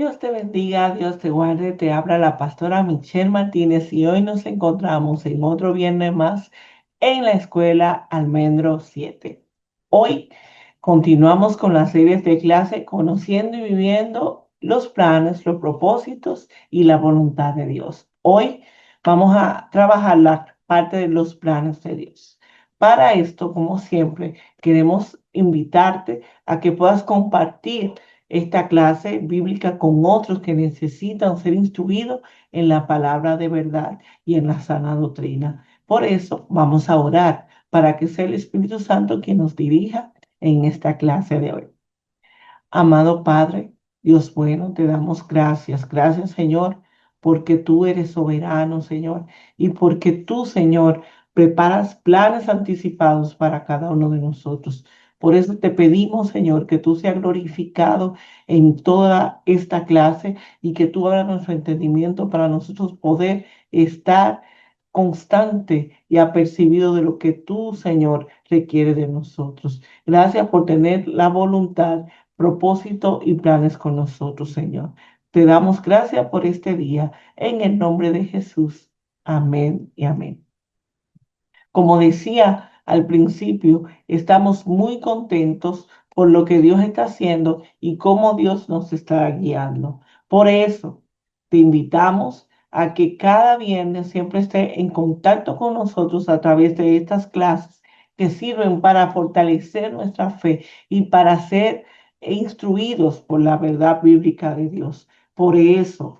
Dios te bendiga, Dios te guarde, te habla la pastora Michelle Martínez y hoy nos encontramos en otro viernes más en la escuela Almendro 7. Hoy continuamos con las series de clase conociendo y viviendo los planes, los propósitos y la voluntad de Dios. Hoy vamos a trabajar la parte de los planes de Dios. Para esto, como siempre, queremos invitarte a que puedas compartir esta clase bíblica con otros que necesitan ser instruidos en la palabra de verdad y en la sana doctrina. Por eso vamos a orar para que sea el Espíritu Santo quien nos dirija en esta clase de hoy. Amado Padre, Dios bueno, te damos gracias. Gracias, Señor, porque tú eres soberano, Señor, y porque tú, Señor, preparas planes anticipados para cada uno de nosotros. Por eso te pedimos, Señor, que tú seas glorificado en toda esta clase y que tú abras nuestro entendimiento para nosotros poder estar constante y apercibido de lo que tú, Señor, requiere de nosotros. Gracias por tener la voluntad, propósito y planes con nosotros, Señor. Te damos gracias por este día en el nombre de Jesús. Amén y amén. Como decía al principio, estamos muy contentos por lo que Dios está haciendo y cómo Dios nos está guiando. Por eso, te invitamos a que cada viernes siempre esté en contacto con nosotros a través de estas clases que sirven para fortalecer nuestra fe y para ser instruidos por la verdad bíblica de Dios. Por eso,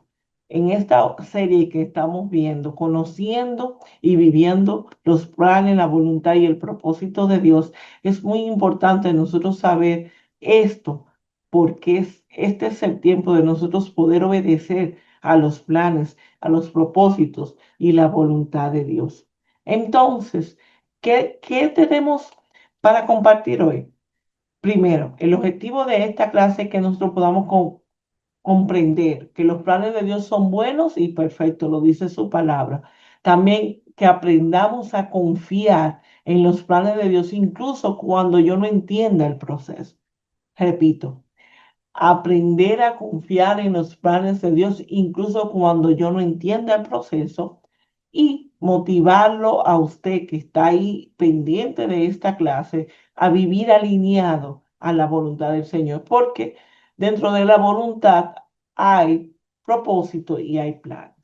en esta serie que estamos viendo, conociendo y viviendo los planes, la voluntad y el propósito de Dios, es muy importante nosotros saber esto, porque este es el tiempo de nosotros poder obedecer a los planes, a los propósitos y la voluntad de Dios. Entonces, ¿qué tenemos para compartir hoy? Primero, el objetivo de esta clase es que nosotros podamos comprender que los planes de Dios son buenos y perfectos, lo dice su palabra. También que aprendamos a confiar en los planes de Dios, incluso cuando yo no entienda el proceso. Repito, aprender a confiar en los planes de Dios, incluso cuando yo no entienda el proceso, y motivarlo a usted que está ahí pendiente de esta clase a vivir alineado a la voluntad del Señor, porque dentro de la voluntad hay propósito y hay plan.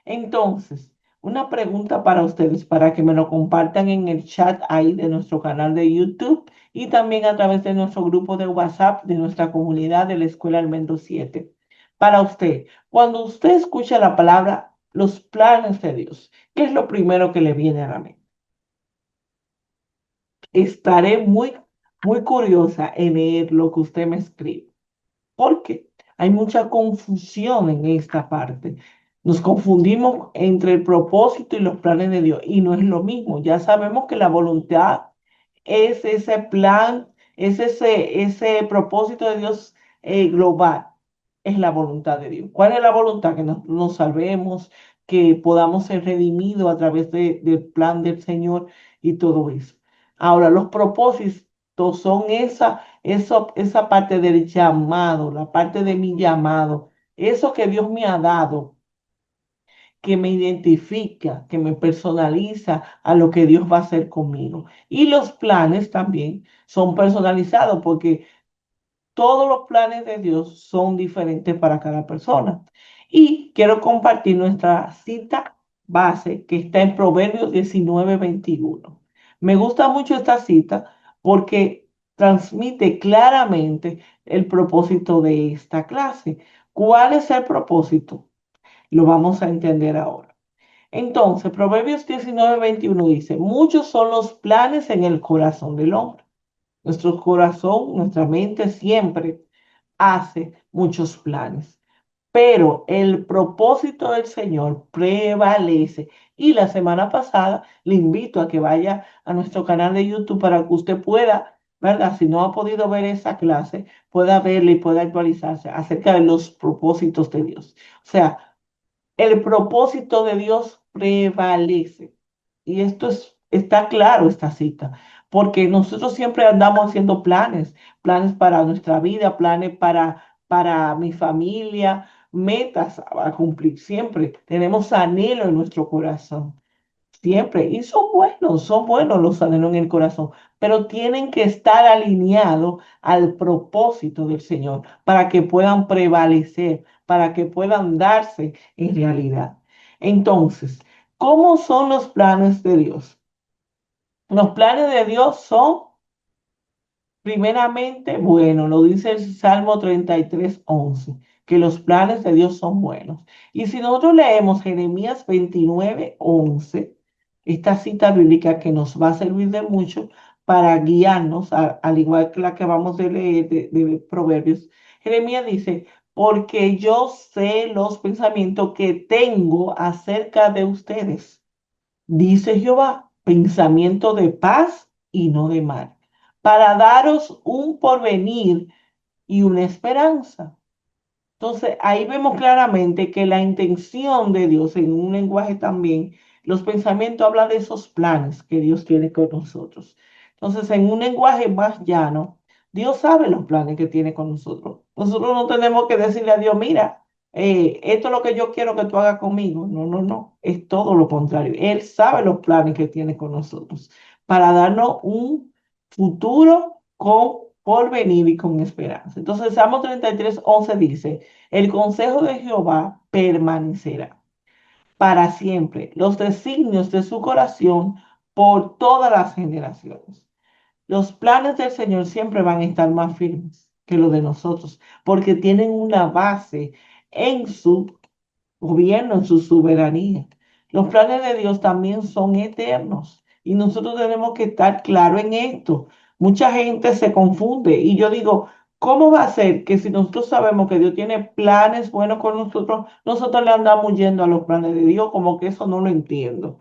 Entonces, una pregunta para ustedes, para que me lo compartan en el chat ahí de nuestro canal de YouTube y también a través de nuestro grupo de WhatsApp de nuestra comunidad de la Escuela Almendro 7. Para usted, cuando usted escucha la palabra los planes de Dios, ¿qué es lo primero que le viene a la mente? Estaré muy curiosa en leer lo que usted me escribe, porque hay mucha confusión en esta parte. Nos confundimos entre el propósito y los planes de Dios y no es lo mismo. Ya sabemos que la voluntad es ese plan, es ese propósito de Dios global, es la voluntad de Dios. ¿Cuál es la voluntad? Que nos salvemos, que podamos ser redimidos a través del plan del Señor y todo eso. Ahora, los propósitos son esa parte del llamado, la parte de mi llamado, eso que Dios me ha dado, que me identifica, que me personaliza a lo que Dios va a hacer conmigo. Y los planes también son personalizados porque todos los planes de Dios son diferentes para cada persona. Y quiero compartir nuestra cita base que está en Proverbios 19:21. Me gusta mucho esta cita porque transmite claramente el propósito de esta clase. ¿Cuál es el propósito? Lo vamos a entender ahora. Entonces, Proverbios 19:21 dice, muchos son los planes en el corazón del hombre. Nuestro corazón, nuestra mente siempre hace muchos planes, pero el propósito del Señor prevalece. Y la semana pasada le invito a que vaya a nuestro canal de YouTube para que usted pueda, ¿verdad? Si no ha podido ver esa clase, pueda verla y pueda actualizarse acerca de los propósitos de Dios. O sea, el propósito de Dios prevalece. Y esto está claro, esta cita, porque nosotros siempre andamos haciendo planes, planes para nuestra vida, planes para mi familia, metas a cumplir siempre. Tenemos anhelo en nuestro corazón. Siempre. Y son buenos los anhelos en el corazón, pero tienen que estar alineados al propósito del Señor para que puedan prevalecer, para que puedan darse en realidad. Entonces, ¿cómo son los planes de Dios? Los planes de Dios son primeramente, bueno, lo dice el Salmo 33:11, que los planes de Dios son buenos. Y si nosotros leemos Jeremías 29:11, esta cita bíblica que nos va a servir de mucho para guiarnos, al igual que la que vamos a leer de Proverbios, Jeremías dice, porque yo sé los pensamientos que tengo acerca de ustedes, dice Jehová, pensamiento de paz y no de mal, para daros un porvenir y una esperanza. Entonces, ahí vemos claramente que la intención de Dios en un lenguaje también, los pensamientos hablan de esos planes que Dios tiene con nosotros. Entonces, en un lenguaje más llano, Dios sabe los planes que tiene con nosotros. Nosotros no tenemos que decirle a Dios, mira, esto es lo que yo quiero que tú hagas conmigo. No, no, no, es todo lo contrario. Él sabe los planes que tiene con nosotros para darnos un futuro con porvenir y con esperanza. Entonces, Salmo 33:11 dice, el consejo de Jehová permanecerá para siempre, los designios de su corazón por todas las generaciones. Los planes del Señor siempre van a estar más firmes que los de nosotros, porque tienen una base en su gobierno, en su soberanía. Los planes de Dios también son eternos y nosotros tenemos que estar claro en esto. Mucha gente se confunde y yo digo, ¿cómo va a ser que si nosotros sabemos que Dios tiene planes buenos con nosotros, nosotros le andamos yendo a los planes de Dios? Como que eso no lo entiendo.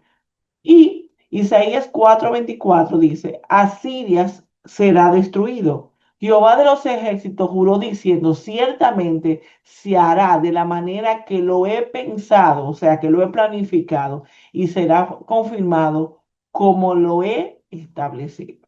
Y Isaías 4:24 dice, Asiria será destruido. Jehová de los ejércitos juró diciendo, ciertamente se hará de la manera que lo he pensado, o sea, que lo he planificado, y será confirmado como lo he establecido.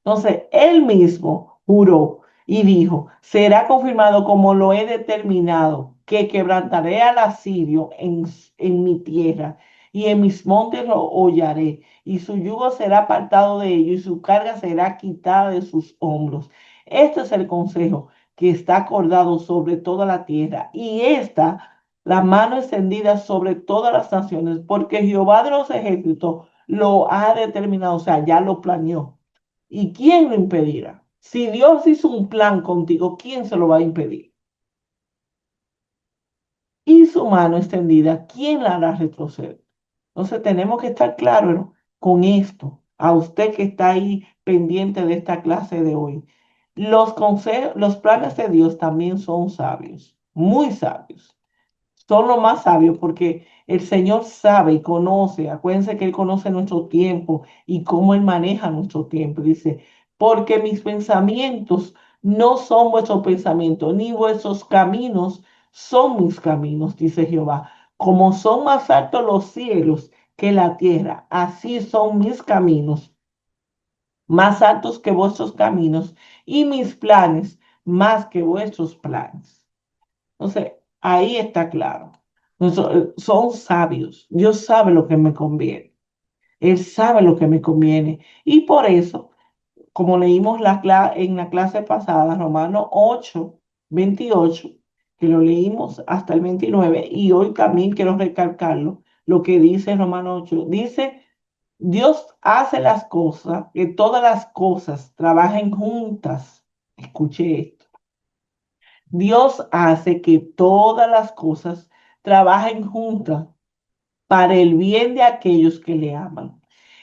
Entonces, él mismo juró y dijo, será confirmado como lo he determinado, que quebrantaré al asirio en mi tierra y en mis montes lo hollaré, y su yugo será apartado de ellos y su carga será quitada de sus hombros. Este es el consejo que está acordado sobre toda la tierra y esta, la mano extendida sobre todas las naciones, porque Jehová de los ejércitos lo ha determinado, o sea, ya lo planeó. ¿Y quién lo impedirá? Si Dios hizo un plan contigo, ¿quién se lo va a impedir? Y su mano extendida, ¿quién la hará retroceder? Entonces tenemos que estar claros con esto. A usted que está ahí pendiente de esta clase de hoy. Los consejos, los planes de Dios también son sabios, muy sabios. Son los más sabios porque el Señor sabe y conoce. Acuérdense que Él conoce nuestro tiempo y cómo Él maneja nuestro tiempo. Dice, porque mis pensamientos no son vuestros pensamientos, ni vuestros caminos son mis caminos, dice Jehová. Como son más altos los cielos que la tierra, así son mis caminos, más altos que vuestros caminos, y mis planes más que vuestros planes. Entonces, ahí está claro. Son sabios. Dios sabe lo que me conviene. Él sabe lo que me conviene. Y por eso, como leímos en la clase pasada, Romanos 8:28, que lo leímos hasta el 29, y hoy también quiero recalcarlo, lo que dice Romanos 8, dice, Dios hace las cosas, que todas las cosas trabajen juntas. Escuche esto. Dios hace que todas las cosas trabajen juntas para el bien de aquellos que le aman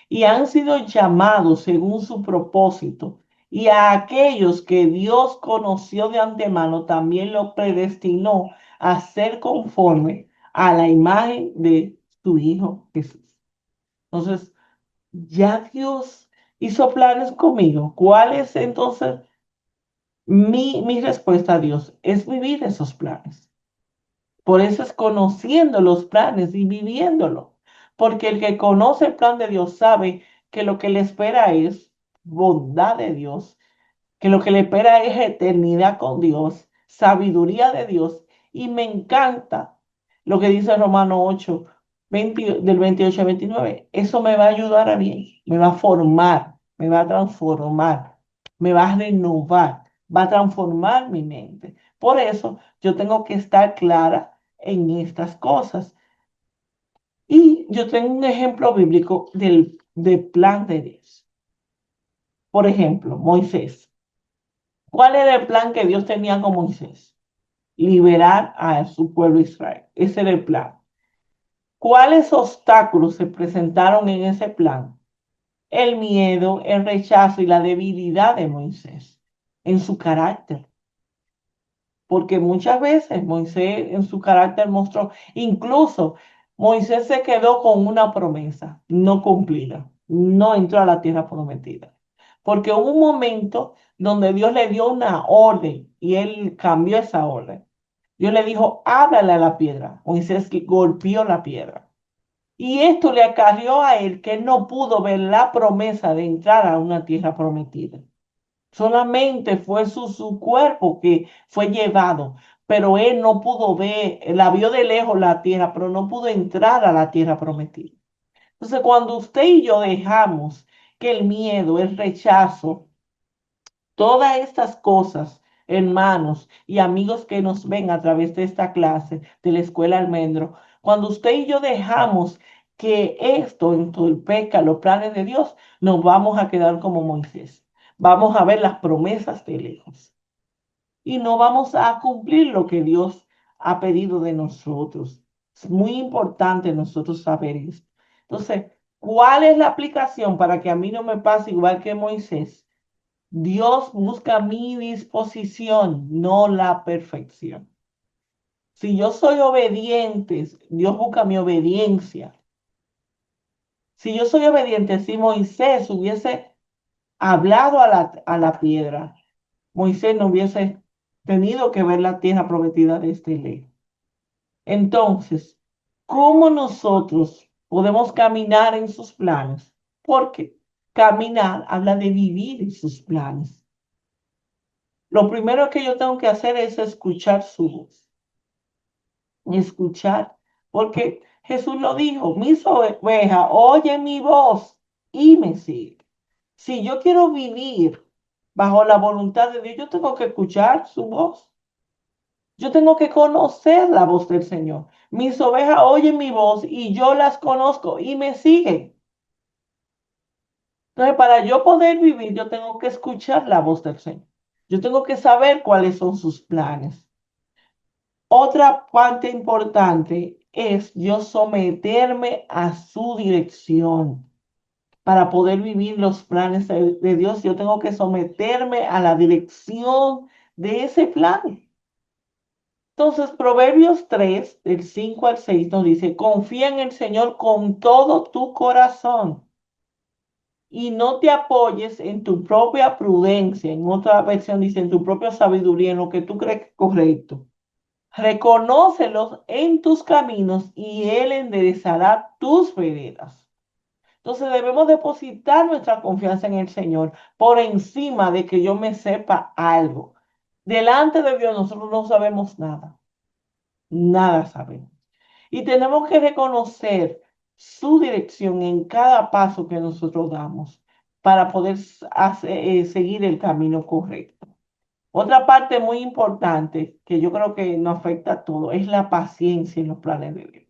y han sido llamados según su propósito. Y a aquellos que Dios conoció de antemano, también lo predestinó a ser conforme a la imagen de su Hijo Jesús. Entonces, ya Dios hizo planes conmigo. ¿Cuál es entonces mi respuesta a Dios? Es vivir esos planes. Por eso es conociendo los planes y viviéndolo. Porque el que conoce el plan de Dios sabe que lo que le espera es bondad de Dios, que lo que le espera es eternidad con Dios. sabiduría de Dios y me encanta lo que dice Romano 8, 20 del 28 al 29. Eso me va a ayudar a mí, me va a formar, me va a transformar, me va a renovar, va a transformar mi mente. Por eso yo tengo que estar clara en estas cosas. Y yo tengo un ejemplo bíblico del plan de Dios. Por ejemplo, Moisés. ¿Cuál era el plan que Dios tenía con Moisés? Liberar a su pueblo Israel. Ese era el plan. ¿Cuáles obstáculos se presentaron en ese plan? El miedo, el rechazo y la debilidad de Moisés en su carácter. Porque muchas veces Moisés en su carácter mostró, incluso Moisés se quedó con una promesa no cumplida, no entró a la tierra prometida. Porque hubo un momento donde Dios le dio una orden y él cambió esa orden. Dios le dijo, háblale a la piedra. Moisés golpeó la piedra. Y esto le acarrió a él que él no pudo ver la promesa de entrar a una tierra prometida. Solamente fue su cuerpo que fue llevado, pero él no pudo ver, la vio de lejos la tierra, pero no pudo entrar a la tierra prometida. Entonces, cuando usted y yo dejamos que el miedo, el rechazo, todas estas cosas, hermanos y amigos que nos ven a través de esta clase de la Escuela Almendro, cuando usted y yo dejamos que esto entorpezca los planes de Dios, nos vamos a quedar como Moisés. Vamos a ver las promesas de lejos y no vamos a cumplir lo que Dios ha pedido de nosotros. Es muy importante nosotros saber esto. Entonces, ¿cuál es la aplicación para que a mí no me pase igual que Moisés? Dios busca mi disposición, no la perfección. Si yo soy obediente, Dios busca mi obediencia. Si yo soy obediente, si Moisés hubiese hablado a la piedra, Moisés no hubiese tenido que ver la tierra prometida de este ley. Entonces, ¿cómo nosotros podemos caminar en sus planes? Porque caminar habla de vivir en sus planes. Lo primero que yo tengo que hacer es escuchar su voz. Escuchar, porque Jesús lo dijo, mis ovejas oyen mi voz y me siguen. Si yo quiero vivir bajo la voluntad de Dios, yo tengo que escuchar su voz. Yo tengo que conocer la voz del Señor. Mis ovejas oyen mi voz y yo las conozco y me siguen. Entonces, para yo poder vivir, yo tengo que escuchar la voz del Señor. Yo tengo que saber cuáles son sus planes. Otra parte importante es yo someterme a su dirección. Para poder vivir los planes de Dios, yo tengo que someterme a la dirección de ese plan. Entonces, Proverbios 3 del 5 al 6 nos dice, confía en el Señor con todo tu corazón y no te apoyes en tu propia prudencia. En otra versión dice, en tu propia sabiduría, en lo que tú crees que es correcto. Reconócelos en tus caminos y Él enderezará tus veredas. Entonces debemos depositar nuestra confianza en el Señor por encima de que yo me sepa algo. Delante de Dios nosotros no sabemos nada, nada sabemos. Y tenemos que reconocer su dirección en cada paso que nosotros damos para poder seguir el camino correcto. Otra parte muy importante que yo creo que nos afecta a todos es la paciencia en los planes de Dios.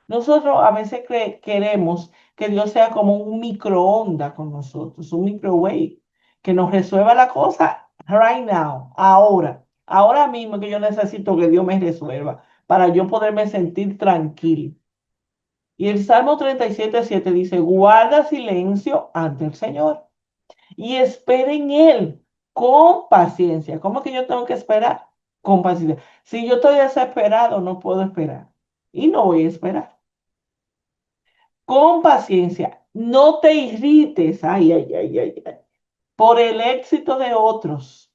Nosotros a veces queremos que Dios sea como un microondas con nosotros, un microwave, que nos resuelva la cosa right now, ahora mismo que yo necesito que Dios me resuelva para yo poderme sentir tranquilo. Y el Salmo 37:7 dice, guarda silencio ante el Señor y espera en Él con paciencia. ¿Cómo que yo tengo que esperar? Con paciencia. Si yo estoy desesperado, no puedo esperar. Y no voy a esperar. Con paciencia. No te irrites, ay, ay, ay, ay, ay, por el éxito de otros,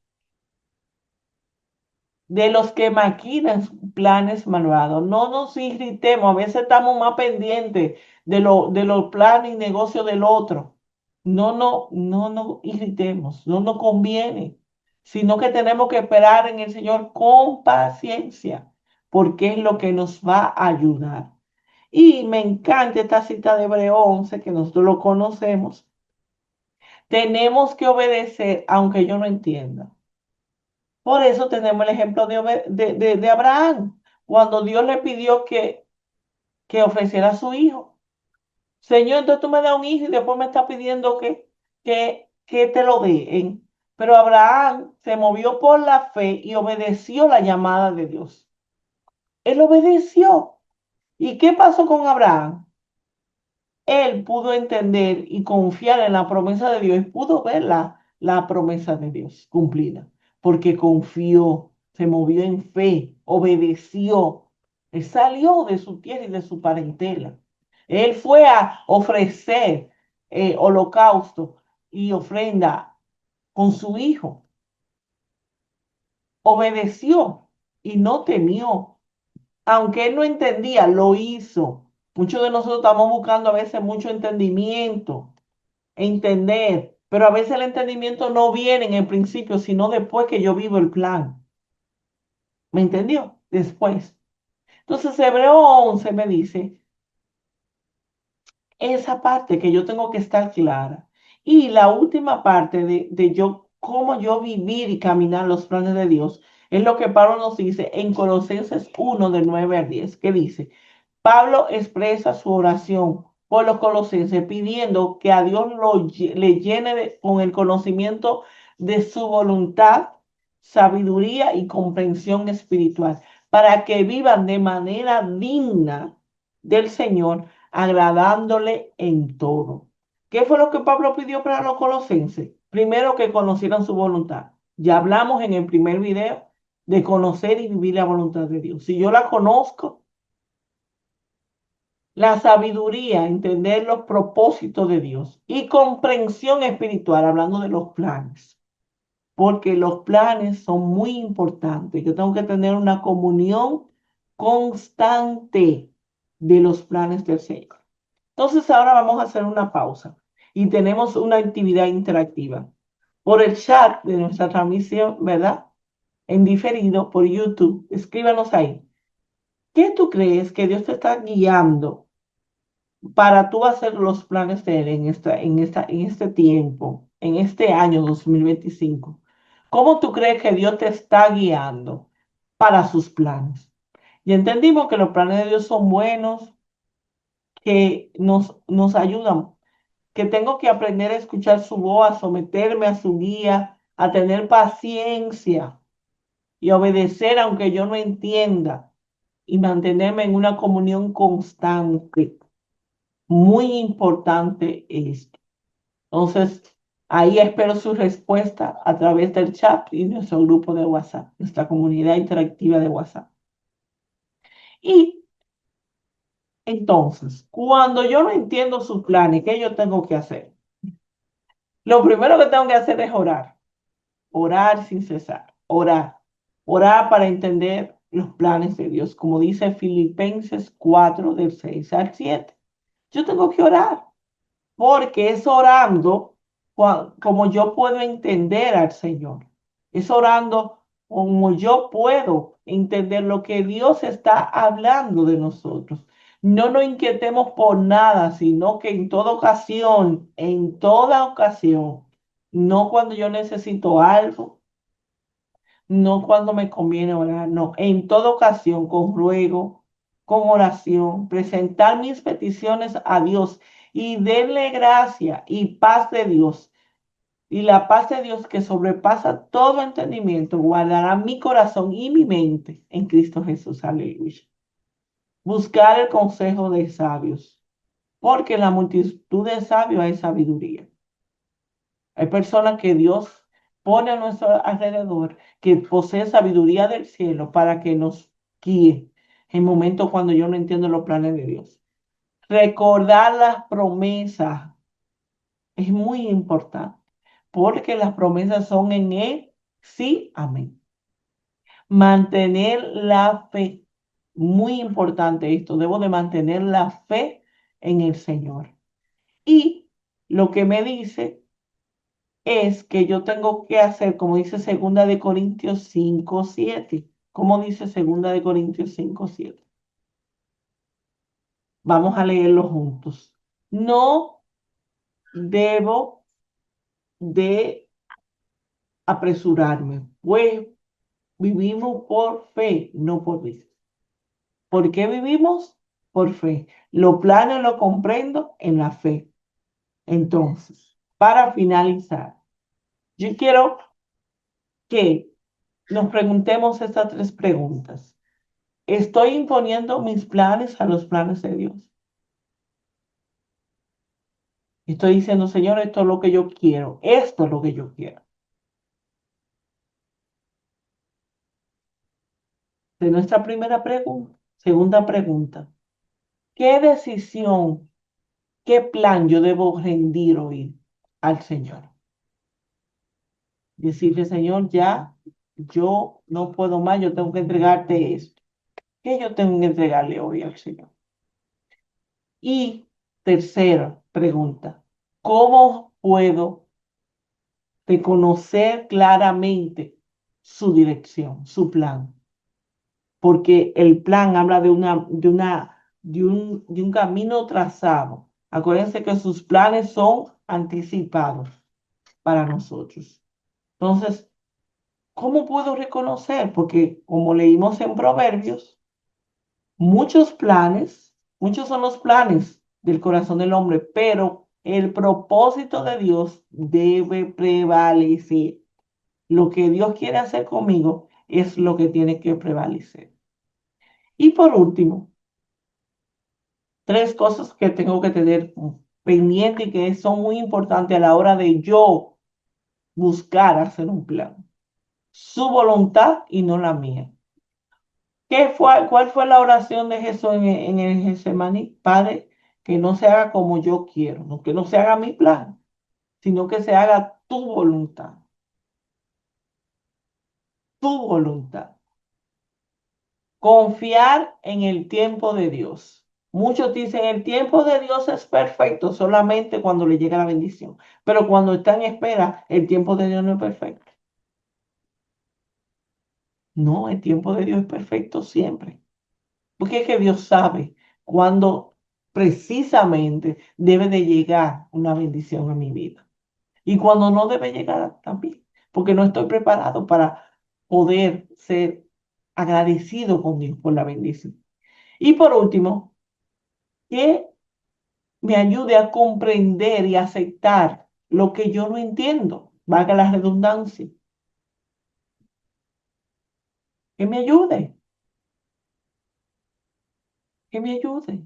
de los que maquinan planes malvados. No nos irritemos. A veces estamos más pendientes de los planes y negocios del otro. No, no, no nos irritemos. No nos conviene. sino que tenemos que esperar en el Señor con paciencia, porque es lo que nos va a ayudar. Y me encanta esta cita de Hebreo 11, que nosotros lo conocemos. Tenemos que obedecer aunque yo no entienda. Por eso tenemos el ejemplo de Abraham, cuando Dios le pidió que ofreciera a su hijo. Señor, entonces tú me das un hijo y después me estás pidiendo que te lo den. Pero Abraham se movió por la fe y obedeció la llamada de Dios. Él obedeció. ¿Y qué pasó con Abraham? Él pudo entender y confiar en la promesa de Dios y pudo ver la promesa de Dios cumplida, porque confió, se movió en fe, obedeció. Él salió de su tierra y de su parentela. Él fue a ofrecer holocausto y ofrenda con su hijo. Obedeció y no temió. Aunque él no entendía, lo hizo. Muchos de nosotros estamos buscando a veces mucho entendimiento, entender, pero a veces el entendimiento no viene en el principio, sino después que yo vivo el plan. ¿Me entendió? Después. Entonces, Hebreo 11 me dice esa parte que yo tengo que estar clara. Y la última parte de yo, cómo yo vivir y caminar los planes de Dios, es lo que Pablo nos dice en Colosenses 1 del 9 al 10, que dice, Pablo expresa su oración por los colosenses pidiendo que a Dios le llene con el conocimiento de su voluntad, sabiduría y comprensión espiritual, para que vivan de manera digna del Señor, agradándole en todo. ¿Qué fue lo que Pablo pidió para los colosenses? Primero, que conocieran su voluntad. Ya hablamos en el primer video de conocer y vivir la voluntad de Dios. Si yo la conozco, la sabiduría, entender los propósitos de Dios y comprensión espiritual, hablando de los planes, porque los planes son muy importantes. Yo tengo que tener una comunión constante de los planes del Señor. Entonces ahora vamos a hacer una pausa y tenemos una actividad interactiva por el chat de nuestra transmisión, ¿verdad? En diferido por YouTube. Escríbanos ahí. ¿Qué tú crees que Dios te está guiando para tú hacer los planes de Él en este tiempo, en este año 2025? ¿Cómo tú crees que Dios te está guiando para sus planes? Y entendimos que los planes de Dios son buenos, que nos ayudan, que tengo que aprender a escuchar su voz, a someterme a su guía, a tener paciencia y obedecer aunque yo no entienda y mantenerme en una comunión constante. Muy importante esto. Entonces, ahí espero su respuesta a través del chat y nuestro grupo de WhatsApp, nuestra comunidad interactiva de WhatsApp. Y entonces, cuando yo no entiendo sus planes, ¿qué yo tengo que hacer? Lo primero que tengo que hacer es orar, orar sin cesar, orar, orar para entender los planes de Dios, como dice Filipenses 4 del 6 al 7. Yo tengo que orar. Porque es orando como yo puedo entender al Señor. Es orando como yo puedo entender lo que Dios está hablando de nosotros. No nos inquietemos por nada, sino que en toda ocasión, no cuando yo necesito algo, no cuando me conviene orar, no, en toda ocasión, con ruego, con oración, presentar mis peticiones a Dios y darle gracia y paz de Dios. Y la paz de Dios que sobrepasa todo entendimiento, guardará mi corazón y mi mente en Cristo Jesús. Aleluya. Buscar el consejo de sabios, porque en la multitud de sabios hay sabiduría. Hay personas que Dios pone a nuestro alrededor que posee sabiduría del cielo para que nos guíe en momentos cuando yo no entiendo los planes de Dios. Recordar las promesas es muy importante porque las promesas son en Él, sí, amén. Mantener la fe, muy importante esto, debo de mantener la fe en el Señor. Y lo que me dice es que yo tengo que hacer, como dice 2 Corintios 5:7. ¿Cómo dice 2 Corintios 5:7? Vamos a leerlo juntos. No debo de apresurarme, pues vivimos por fe, no por vista. ¿Por qué vivimos? Por fe. Lo plano y lo comprendo en la fe. Entonces, para finalizar, yo quiero que nos preguntemos estas 3 preguntas. ¿Estoy imponiendo mis planes a los planes de Dios? Estoy diciendo, Señor, esto es lo que yo quiero. Esto es lo que yo quiero. De nuestra primera pregunta. Segunda pregunta. ¿Qué decisión, qué plan yo debo rendir hoy al Señor? Decirle, Señor, ya yo no puedo más, yo tengo que entregarte esto. ¿Qué yo tengo que entregarle hoy al Señor? Y tercera pregunta, ¿cómo puedo reconocer claramente su dirección, su plan? Porque el plan habla de un camino trazado. Acuérdense que sus planes son anticipados para nosotros. Entonces, ¿cómo puedo reconocer? Porque como leímos en Proverbios, muchos son los planes del corazón del hombre, pero el propósito de Dios debe prevalecer. Lo que Dios quiere hacer conmigo es lo que tiene que prevalecer. Y por último, 3 cosas que tengo que tener pendiente y que son muy importantes a la hora de yo buscar hacer un plan. Su voluntad y no la mía. ¿Cuál fue la oración de Jesús en el Getsemaní? Padre, que no se haga como yo quiero, no, que no se haga mi plan, sino que se haga tu voluntad, tu voluntad. Confiar en el tiempo de Dios. Muchos dicen, el tiempo de Dios es perfecto solamente cuando le llega la bendición, pero cuando está en espera, el tiempo de Dios no es perfecto. No, el tiempo de Dios es perfecto siempre. Porque es que Dios sabe cuándo precisamente debe de llegar una bendición a mi vida. Y cuando no debe llegar también. Porque no estoy preparado para poder ser agradecido con Dios por la bendición. Y por último, que me ayude a comprender y aceptar lo que yo no entiendo. Valga la redundancia. Que me ayude. Que me ayude.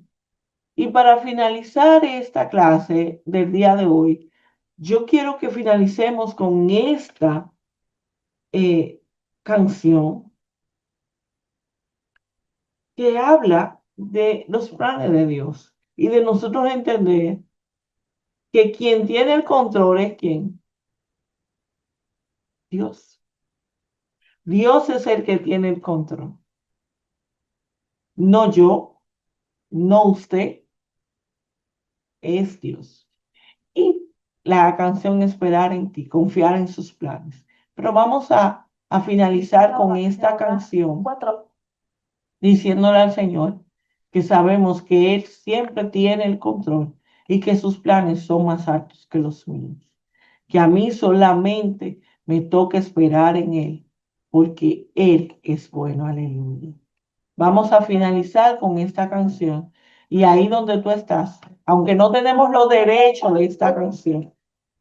Y para finalizar esta clase del día de hoy, yo quiero que finalicemos con esta canción que habla de los planes de Dios y de nosotros entender que quien tiene el control es quién, Dios. Dios es el que tiene el control, no yo, no usted, es Dios. Y la canción Esperar en ti, confiar en sus planes. Pero vamos a finalizar con esta canción diciéndole al Señor que sabemos que Él siempre tiene el control y que sus planes son más altos que los míos. Que a mí solamente me toca esperar en Él, porque Él es bueno, aleluya. Vamos a finalizar con esta canción. Y ahí donde tú estás, aunque no tenemos los derechos de esta canción,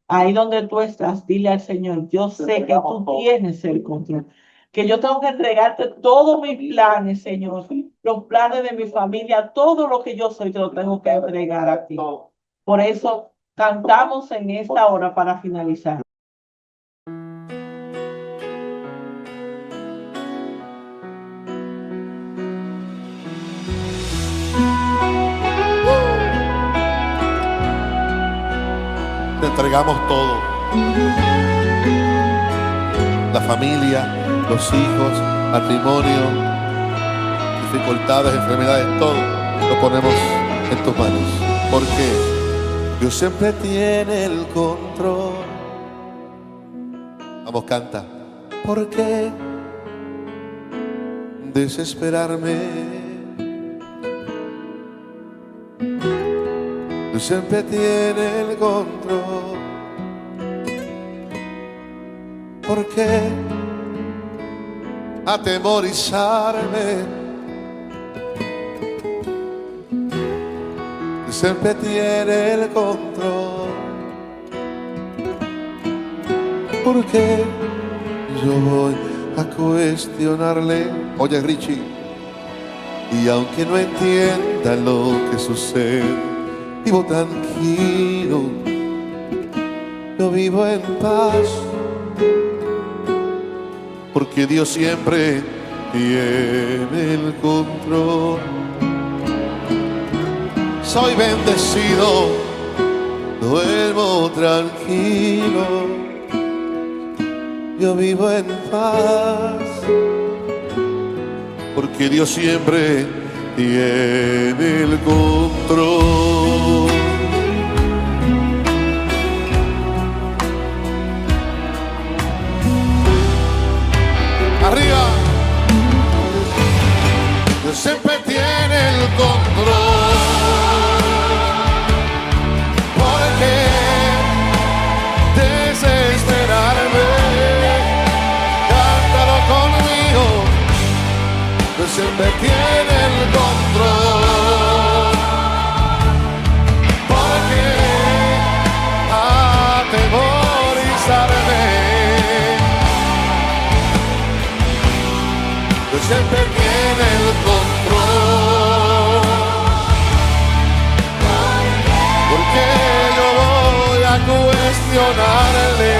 ahí donde tú estás, dile al Señor, yo sé que tú tienes el control, que yo tengo que entregarte todos mis planes, Señor, los planes de mi familia, todo lo que yo soy, te lo tengo que entregar a ti. Por eso cantamos en esta hora para finalizar. Te entregamos todo. La familia, los hijos, matrimonio, dificultades, enfermedades, todo lo ponemos en tus manos. Porque Dios siempre tiene el control. Vamos, canta. ¿Por qué desesperarme? Tú siempre tienes el control. ¿Por qué atemorizarme? Tú siempre tienes el control. ¿Por qué yo voy a cuestionarle? Oye, Richie, y aunque no entienda lo que sucede, vivo tranquilo, yo vivo en paz, porque Dios siempre tiene el control. Soy bendecido, duermo tranquilo, yo vivo en paz, porque Dios siempre tiene el control. Arriba. Dios siempre tiene el control. ¿Por qué desesperarme? Cántalo conmigo. Dios siempre tiene el control. ¿Por qué atemorizarme? Dios siempre tiene el control. Porque yo voy a cuestionarle,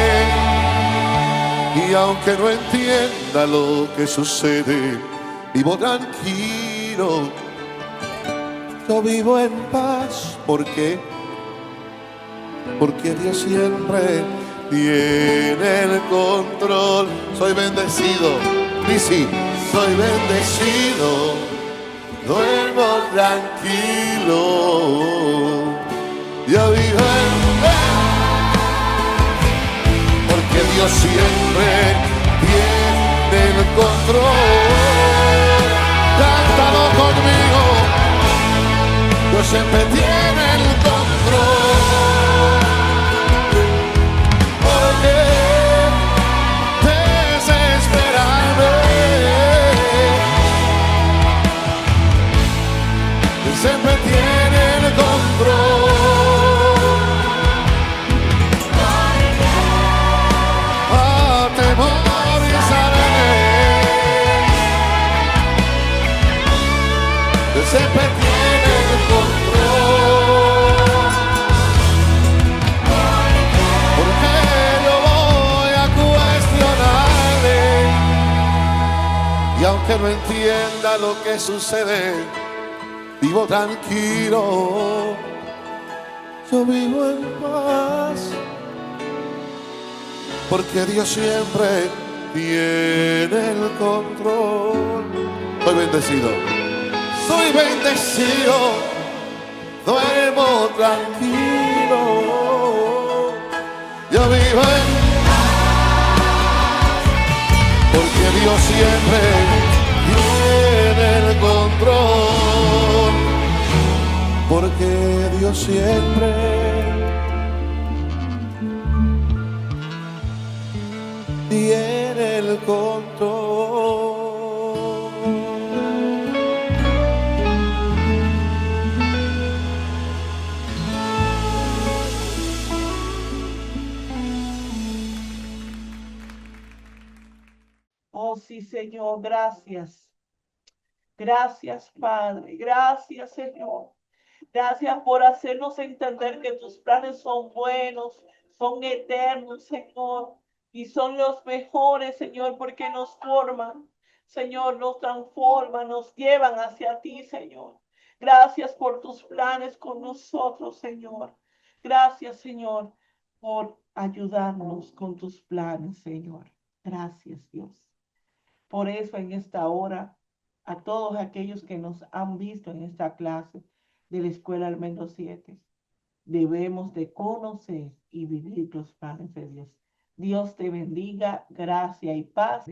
y aunque no entienda lo que sucede, vivo tranquilo, yo vivo en paz. ¿Por qué? Porque Dios siempre tiene el control. Soy bendecido, Lizzy, soy bendecido, duermo tranquilo, yo vivo en paz, porque Dios siempre tiene el control. Cántalo conmigo. Dios siempre tiene el control. ¿Por qué desesperarme? Dios siempre tiene el control. Atemorizarme. Dios siempre tiene el control. Porque yo voy a cuestionarle, y aunque no entienda lo que sucede, vivo tranquilo, yo vivo en paz, porque Dios siempre tiene el control. Soy bendecido, soy bendecido, duermo tranquilo, yo vivo en paz, porque Dios siempre tiene el control, porque Dios siempre tiene el control. Oh, sí, Señor, gracias. Gracias, Padre. Gracias, Señor. Gracias por hacernos entender que tus planes son buenos, son eternos, Señor, y son los mejores, Señor, porque nos forman, Señor, nos transforman, nos llevan hacia ti, Señor. Gracias por tus planes con nosotros, Señor. Gracias, Señor, por ayudarnos con tus planes, Señor. Gracias, Dios. Por eso en esta hora, a todos aquellos que nos han visto en esta clase de la Escuela Almendro 7, debemos de conocer y vivir los planes de Dios. Dios te bendiga, gracia y paz.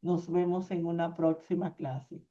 Nos vemos en una próxima clase.